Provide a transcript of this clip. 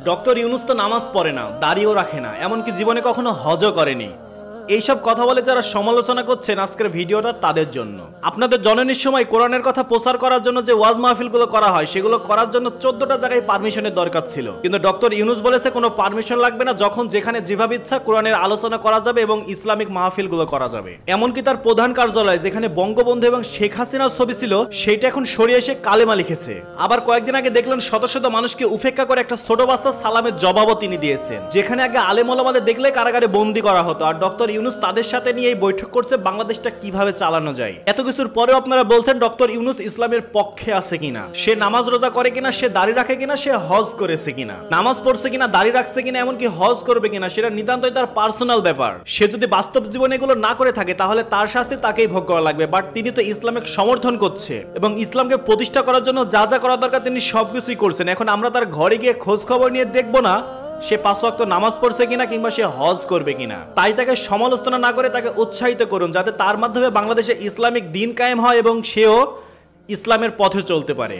Doctor Yunus তো নামাজ পড়ে না, দাড়িও রাখে না, এমনকি জীবনে কখনো হজও করেনি। এইসব কথা বলে যারা সমালোচনা করছেন আজকের ভিডিওটা তাদের জন্য। আপনাদের জননীর সময় কোরআনের কথা প্রচার করার জন্য যে ওয়াজ মাহফিলগুলো করা হয় সেগুলো করার জন্য 14টা জায়গায় পারমিশনের দরকার ছিল, কিন্তু ডক্টর ইউনূস বলেছে কোনো পারমিশন লাগবে না, যখন যেখানে যেভাবে ইচ্ছা কোরআনের আলোচনা করা যাবে এবং ইসলামিক মাহফিলগুলো করা যাবে। এমনকি তার প্রধান কার্যালয় যেখানে বঙ্গবন্ধু এবং শেখ হাসিনার ছবি ছিল সেইটা এখন সরিয়ে এসে কালেমা লিখেছে। আবার কয়েকদিন আগে দেখলেন শত শত মানুষকে উপেক্ষা করে একটা ছোট বাচ্চার সালামের জবাবও তিনি দিয়েছেন, যেখানে আগে আলেম ওলামাদের দেখলে কারাগারে বন্দী করা হতো, আর ডক্টর ইউনূস তাদের সাথে নিয়ে এই বৈঠক করছে বাংলাদেশটা কিভাবে চালানো যায়। এত কিছুর পরেও আপনারা বলছেন ডক্টর ইউনূস ইসলামের পক্ষে আছে কিনা, সে নামাজ রোজা করে কিনা, সে দাড়ি রাখে কিনা, সে হজ করেছে কিনা, নামাজ পড়ছে কিনা, দাড়ি রাখছে কিনা, এমনকি হজ করবে কিনা সেটা নিতান্তই তার পার্সোনাল ব্যাপার। সে যদি বাস্তব জীবনে এগুলো না করে থাকে তাহলে তার শাস্তি তাকেই ভোগ করা লাগবে। বাট তিনি তো ইসলামকে সমর্থন করছে এবং ইসলামকে প্রতিষ্ঠা করার জন্য যা যা করা দরকার তিনি সবকিছুই করছেন। এখন আমরা তার ঘরে গিয়ে খোঁজ খবর নিয়ে দেখবো না সে 5 ওয়াক্ত নামাজ পড়ছে কিনা কিংবা সে হজ করবে কিনা। তাই তাকে সমালোচনা না করে তাকে উৎসাহিত করুন, যাতে তার মাধ্যমে বাংলাদেশে ইসলামিক দিন কায়েম হয় এবং সেও ইসলামের পথে চলতে পারে।